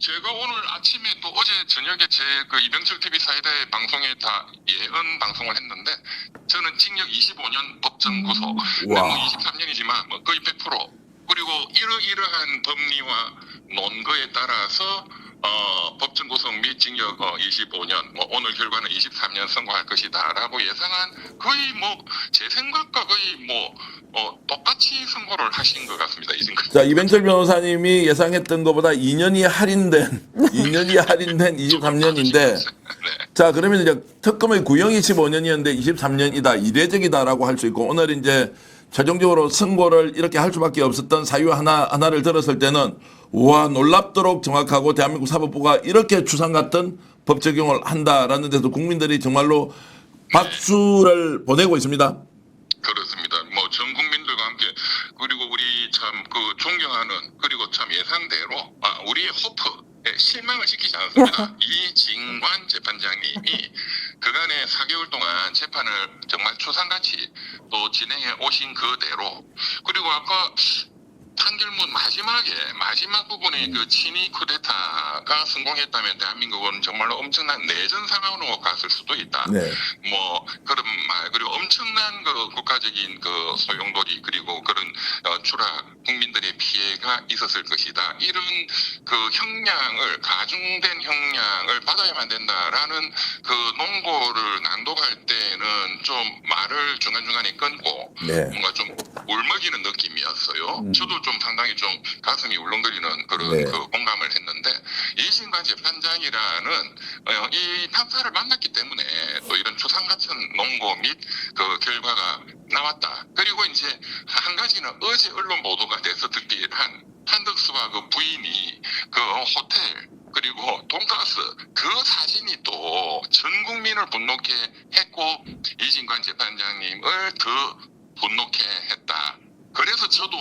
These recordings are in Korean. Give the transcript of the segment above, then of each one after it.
제가 오늘 아침에 또 어제 저녁에 제 그 이병철 TV 사이다의 방송에 다 예언 방송을 했는데 저는 징역 25년 법정 구속, 근데 뭐 23년이지만 뭐 거의 100% 그리고 이러이러한 법리와 논거에 따라서 법정 구속 및 징역 25년, 뭐 오늘 결과는 23년 선고할 것이다라고 예상한 거의 뭐 제 생각과 거의 똑같이 선고를 하신 것 같습니다. 자, 이병철 변호사님이 예상했던 것보다 2년이 할인된 23년인데, 네. 자, 그러면 이제 특검의 구형이 15년이었는데 23년이다, 이례적이다라고 할 수 있고, 오늘 이제 최종적으로 선고를 이렇게 할 수밖에 없었던 사유 하나를 들었을 때는, 우와, 놀랍도록 정확하고 대한민국 사법부가 이렇게 추상 같은 법 적용을 한다라는 데서 국민들이 정말로 박수를 보내고 있습니다. 그렇습니다. 뭐 전 국민들과 함께, 그리고 우리 참 그 존경하는, 그리고 참 예상대로 우리의 호프에 실망을 시키지 않았습니다. 이진관 재판장님이 그간의 4개월 동안 재판을 정말 추상같이 또 진행해 오신 그대로, 그리고 아까 판결문 마지막 부분에 그 친위 쿠데타가 성공했다면 대한민국은 정말로 엄청난 내전 상황으로 갔을 수도 있다. 네. 뭐 그런 말, 그리고 엄청난 그 국가적인 그 소용돌이, 그리고 그런 추락, 국민들의 피해가 있었을 것이다. 이런 그 형량을, 가중된 형량을 받아야만 된다라는 그 논고를 낭독할 때는 좀 말을 중간중간에 끊고 네. 뭔가 좀 울먹이는 느낌이었어요. 저도 좀 상당히 좀 가슴이 울렁거리는 그런 네. 그 공감을 했는데, 이진관 재판장이라는 이 판사를 만났기 때문에 또 이런 추상 같은 논고 및 그 결과가 나왔다. 그리고 이제 한 가지는 어제 언론 보도가 돼서 듣기한 한덕수와 그 부인이 그 호텔 그리고 돈가스 그 사진이 또 전 국민을 분노케 했고 이진관 재판장님을 더 분노케 했다. 그래서 저도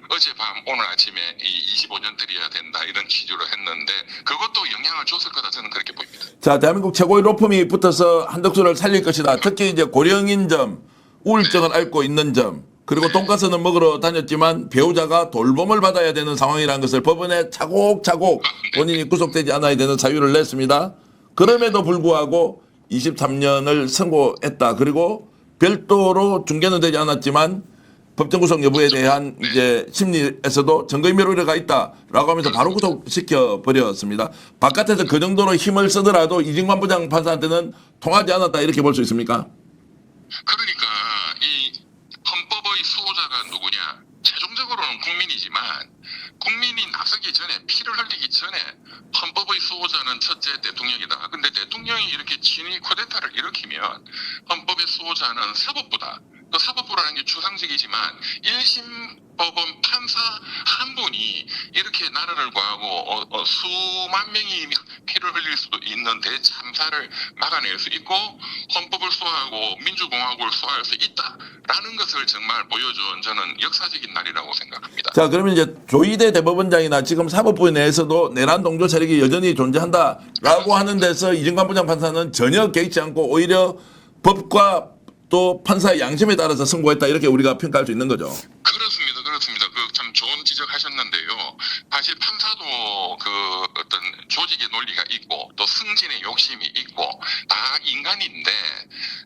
어젯밤 오늘 아침에 이 25년 드려야 된다 이런 취지로 했는데, 그것도 영향을 줬을 거다 저는 그렇게 보입니다. 자, 대한민국 최고의 로펌이 붙어서 한덕수를 살릴 것이다. 특히 이제 고령인 점, 우울증을 앓고 있는 점, 그리고 돈가스는 먹으러 다녔지만 배우자가 돌봄을 받아야 되는 상황이라는 것을 법원에 차곡차곡 본인이 구속되지 않아야 되는 사유를 냈습니다. 그럼에도 불구하고 23년을 선고했다. 그리고 별도로 중계는 되지 않았지만 법정 구속 여부에 대한 이제 심리에서도 증거인멸 우려가 있다라고 하면서 바로 구속시켜 버렸습니다. 바깥에서 그 정도로 힘을 쓰더라도 이진관 부장 판사한테는 통하지 않았다, 이렇게 볼 수 있습니까? 그러니까 이 헌법의 수호자가 누구냐? 최종적으로는 국민이지만 국민이 나서기 전에, 피를 흘리기 전에 헌법의 수호자는 첫째 대통령이다. 근데 대통령이 이렇게 친위 쿠데타를 일으키면 헌법의 수호자는 사법부다. 그 사법부라는 게 추상적이지만 1심 법원 판사 한 분이 이렇게 나라를 구하고 수만 명이 피를 흘릴 수도 있는 대참사를 막아낼 수 있고 헌법을 수호하고 민주공화국을 수호할 수 있다라는 것을 정말 보여준 저는 역사적인 날이라고 생각합니다. 자, 그러면 이제 조희대 대법원장이나 지금 사법부 내에서도 내란 동조 세력이 여전히 존재한다라고 하는 데서 이진관 부장 판사는 전혀 개의치 않고 오히려 법과 또 판사의 양심에 따라서 선고했다, 이렇게 우리가 평가할 수 있는 거죠. 그렇습니다. 그 참 좋은 지적하셨는데요. 사실 판사도 그 어떤 조직의 논리가 있고 또 승진의 욕심이 있고 다 인간인데,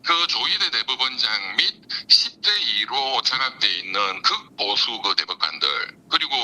그 조희대 대법원장 및 10대 2로 장악돼 있는 극보수 그 대법관들, 그리고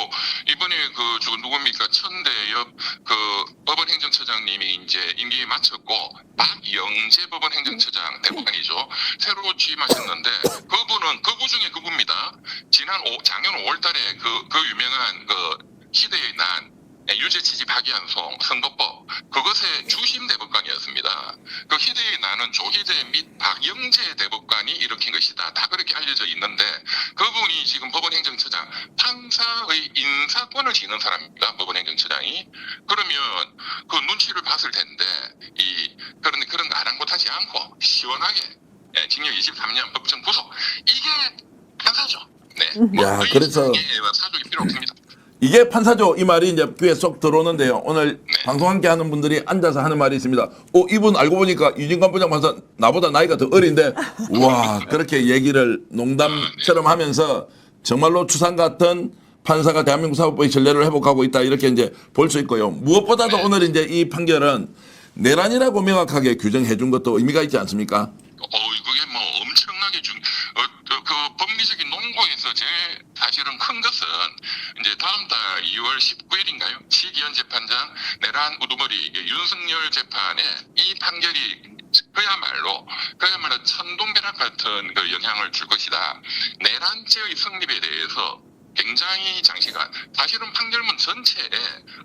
이번에 그 누굽니까 천대엽 그 법원행정처장님이 이제 임기 마쳤고 박영재 법원행정처장 대법관이죠. 새로 취임하셨는데 그분은 그분 중에 그분입니다. 작년 5월달에 그 유명한 그 희대의 난 유죄치지 파기환송 선거법, 그것의 주심 대법관이었습니다. 그 희대의 난은 조희대 및 박영재 대법관이 일으킨 것이다. 다 그렇게 알려져 있는데 그분이 지금 법원행정처장, 판사의 인사권을 지는 사람입니다. 법원행정처장이. 그러면 그 눈치를 봤을 텐데 그런 거 아랑곳하지 않고 시원하게 징역 23년 법정 구속, 이게 판사죠. 네. 야, 그래서 사족이 필요 없습니다. 이게 판사죠, 이 말이 이제 귀에 쏙 들어오는데요. 오늘 방송 함께 하는 분들이 앉아서 하는 말이 있습니다. 이분 알고 보니까 이진관 부장 판사 나보다 나이가 더 어린데, 와, 그렇게 얘기를 농담처럼 하면서 정말로 추상 같은 판사가 대한민국 사법부의 신뢰를 회복하고 있다 이렇게 이제 볼 수 있고요. 무엇보다도 오늘 이제 이 판결은 내란이라고 명확하게 규정해 준 것도 의미가 있지 않습니까? 그게 뭐 엄청나게 그 법리적인 논거에서 제일 사실은 큰 것은 이제 다음 달 2월 19일인가요? 시기현 재판장 내란 우두머리 윤석열 재판에 이 판결이 그야말로 천둥벼락 같은 그 영향을 줄 것이다. 내란죄의 성립에 대해서 굉장히 장시간, 사실은 판결문 전체에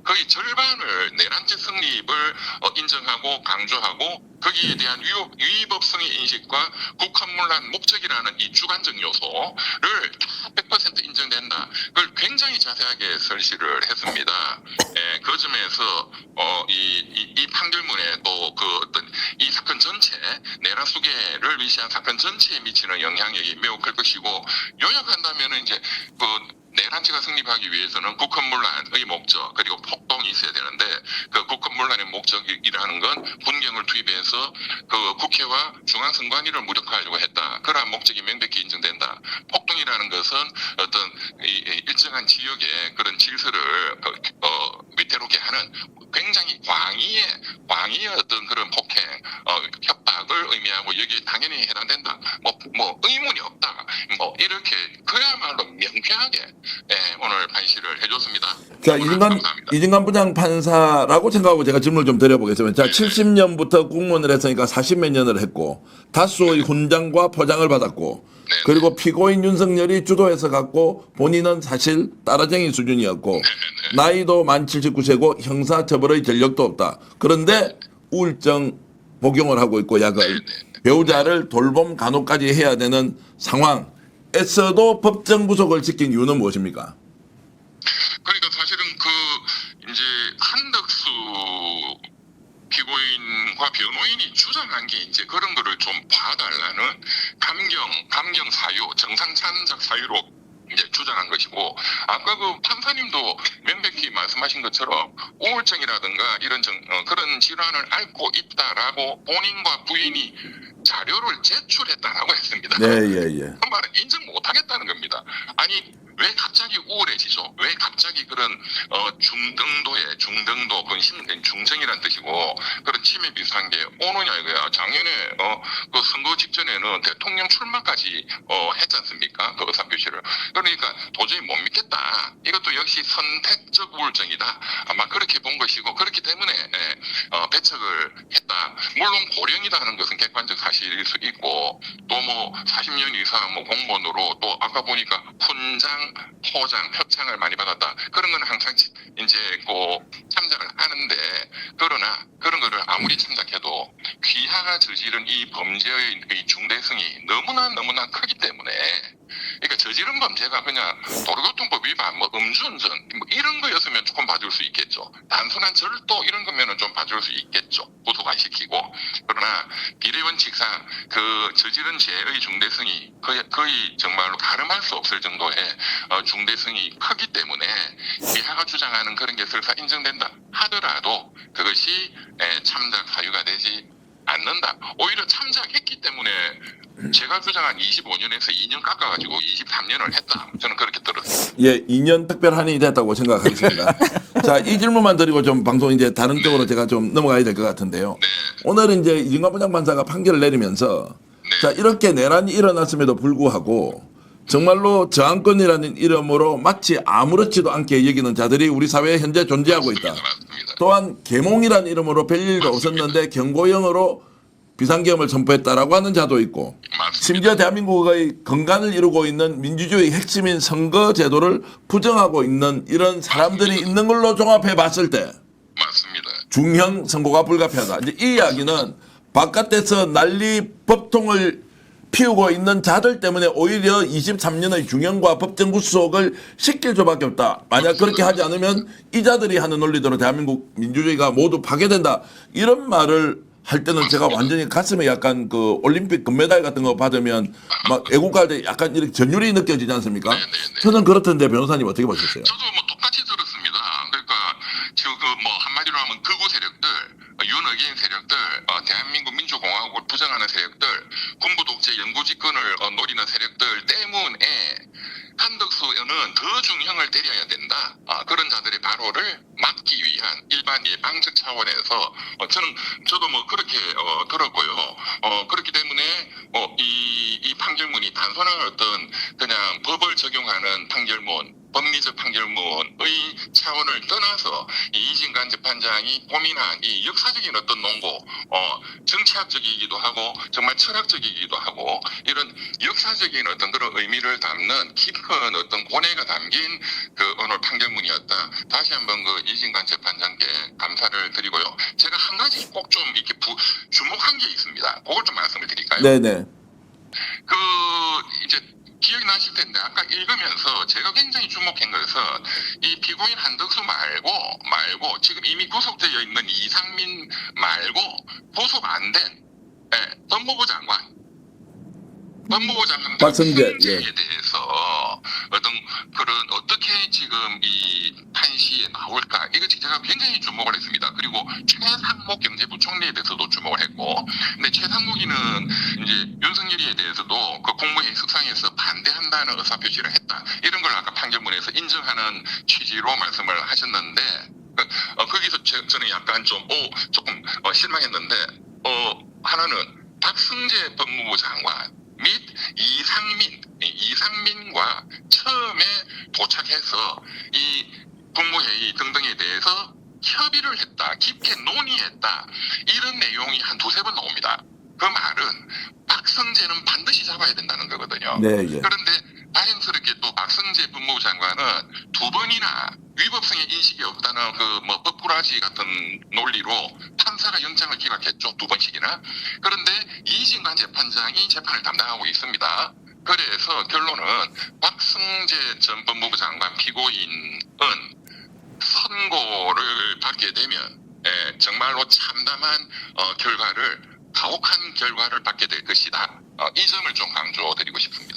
거의 절반을 내란죄 성립을 인정하고 강조하고 거기에 대한 위법성의 인식과 국헌문란 목적이라는 이 주관적 요소를 다 100% 인정된다. 그걸 굉장히 자세하게 설시를 했습니다. 그 점에서 이 판결문에 또 그 어떤 이 사건 전체 내란 수계를 위시한 사건 전체에 미치는 영향력이 매우 클 것이고, 요약한다면은 이제 그 내란죄가 성립하기 위해서는 국헌문란의 목적 그리고 폭동이 있어야 되는데, 그 국헌문란의 목적이라는 건 군경을 투입해서 그 국회와 중앙선관위를 무력화하려고 했다. 그러한 목적이 명백히 인정된다. 폭동이라는 것은 어떤 일정한 지역의 그런 질서를 위태롭게 하는 굉장히 광의의 어떤 그런 폭행, 협박을 의미하고 여기에 당연히 해당된다. 뭐 의문이 없다. 뭐 이렇게 그야말로 명쾌하게 오늘 판시를 해줬습니다. 자, 이진관 부장 판사라고 생각하고 제가 질문을 좀 드려보겠습니다. 자, 70년부터 공무원을 했으니까 40몇 년을 했고 다수의 훈장과 포장을 받았고, 그리고 피고인 윤석열이 주도해서 갔고 본인은 사실 따라쟁이 수준이었고 나이도 만 79세고 형사처벌의 전력도 없다. 그런데 우울증 복용을 하고 있고 약을 배우자를 돌봄 간호까지 해야 되는 상황에서도 법정 구속을 시킨 이유는 무엇입니까? 그러니까 사실은 이제 한덕수 피고인과 변호인이 주장한 게 이제 그런 거를 좀 봐달라는 감경 사유, 정상 참작 사유로 이제 주장한 것이고, 아까 그 판사님도 명백히 말씀하신 것처럼 우울증이라든가 이런 그런 질환을 앓고 있다라고 본인과 부인이 자료를 제출했다라고 했습니다. 네, 예. 그 말은 인정 못하겠다는 겁니다. 아니 왜 갑자기 우울해지죠? 왜 갑자기 그런 중등도 그건 중증이란 뜻이고 그런 치매 비슷한 게 오느냐 이거야. 작년에 그 선거 직전에는 대통령 출마까지 했지 않습니까? 그 의사표시를. 그러니까 도저히 못 믿겠다. 이것도 역시 선택적 우울증이다. 아마 그렇게 본 것이고, 그렇기 때문에 배척을 했다. 물론 고령이다 하는 것은 객관적 사실일 수 있고, 또 뭐 40년 이상 뭐 공무원으로 또 아까 보니까 훈장, 포장, 표창을 많이 받았다. 그런 건 항상 이제 참작을 하는데, 그러나 그런 거를 아무리 참작해도 귀하가 저지른 이 범죄의 중대성이 너무나 크기 때문에, 그러니까 저지른 범죄가 그냥 도로교통법 위반, 뭐 음주운전 뭐 이런 거였으면 조금 봐줄 수 있겠죠. 단순한 절도 이런 거면은 좀 봐줄 수 있겠죠. 구속 안 시키고. 그러나 비례원칙상 그 저지른 죄의 중대성이 거의 정말로 가름할 수 없을 정도의 중대성이 크기 때문에 비하가 주장하는 그런 게 설사 인정된다 하더라도 그것이 참작 사유가 되지 않는다. 오히려 참작했기 때문에 제가 주장한 25년에서 2년 깎아가지고 23년을 했다. 저는 그렇게 들었어요. 예, 2년 특별한이 됐다고 생각하겠습니다. 자, 이 질문만 드리고 좀 방송 이제 다른 쪽으로 제가 좀 넘어가야 될 것 같은데요. 오늘은 이제 이진관 부장 판사가 판결을 내리면서 자, 이렇게 내란이 일어났음에도 불구하고 정말로 저항권이라는 이름으로 마치 아무렇지도 않게 여기는 자들이 우리 사회에 현재 존재하고 있다. 맞습니다. 또한 계몽이라는 이름으로 별일도 없었는데 경고형으로 비상계엄을 선포했다라고 하는 자도 있고, 맞습니다. 심지어 대한민국의 근간을 이루고 있는 민주주의 핵심인 선거 제도를 부정하고 있는 이런 사람들이 있는 걸로 종합해 봤을 때 맞습니다. 중형 선고가 불가피하다. 이제 이 이야기는 바깥에서 난리 법통을 피우고 있는 자들 때문에 오히려 23년의 중형과 법정 구속을 시킬 수밖에 없다. 만약 그렇게 하지 않으면 이 자들이 하는 논리대로 대한민국 민주주의가 모두 파괴된다. 이런 말을 할 때는 제가 완전히 가슴에 약간 그 올림픽 금메달 같은 거 받으면 막 애국할 때 약간 이렇게 전율이 느껴지지 않습니까? 저는 그렇던데 변호사님 어떻게 보셨어요? 저도 뭐 똑같이 들었습니다. 그러니까 지금 뭐 한마디로 하면 극우 세력들, 윤어게인 세력들, 대한민국 민주공화국을 부정하는 세력들, 군부 독재 영구 집권을 노리는 세력들 때문에 한덕수는 더 중형을 책임을 때려야 된다. 그런 자들의 발호를 막기 위한 일반 예방적 차원에서 저도 뭐 그렇게 들었고요. 그렇기 때문에 이 판결문이 단순한 어떤 그냥 법을 적용하는 판결문, 법리적 판결문의 차원을 떠나서 이진관 재판장이 고민한 이 역사적인 어떤 논고, 정치학적이기도 하고 정말 철학적이기도 하고 이런 역사적인 어떤 그런 의미를 담는 깊은 어떤 고뇌가 담긴 그 오늘 판결문이었다. 다시 한번 그 이진관 재판장께 감사를 드리고요. 제가 한 가지 꼭 좀 이렇게 주목한 게 있습니다. 그걸 좀 말씀을 드릴까요? 네네. 이제 기억이 나실 텐데 아까 읽으면서 제가 굉장히 주목한 것은 이 피고인 한덕수 말고 지금 이미 구속되어 있는 이상민 말고 구속 안 된 법무부 장관 박성재, 박성재에 대해서 어떻게 지금 이 판시에 나올까 이거 제가 굉장히 주목을 했습니다. 그리고 최상목 경제부총리에 대해서도 주목을 했고, 근데 최상목이는 이제 윤석열이에 대해서도 그 국무회의 석상에서 반대한다는 의사표시를 했다. 이런 걸 아까 판결문에서 인정하는 취지로 말씀을 하셨는데 거기서 저는 약간 조금 실망했는데 하나는 박성재 법무부 장관 및 이상민과 처음에 도착해서 이 국무회의 등등에 대해서 협의를 했다, 깊게 논의했다 이런 내용이 한 두세 번 나옵니다. 그 말은 박성재는 반드시 잡아야 된다는 거거든요. 네, 예. 그런데 다행스럽게 또 박성재 법무부 장관은 두 번이나 위법성의 인식이 없다는 법꾸라지 같은 논리로 판사가 영장을 기각했죠. 두 번씩이나. 그런데 이진관 재판장이 재판을 담당하고 있습니다. 그래서 결론은 박성재 전 법무부 장관 피고인은 선고를 받게 되면 정말로 참담한 가혹한 결과를 받게 될 것이다. 이 점을 좀 강조드리고 싶습니다.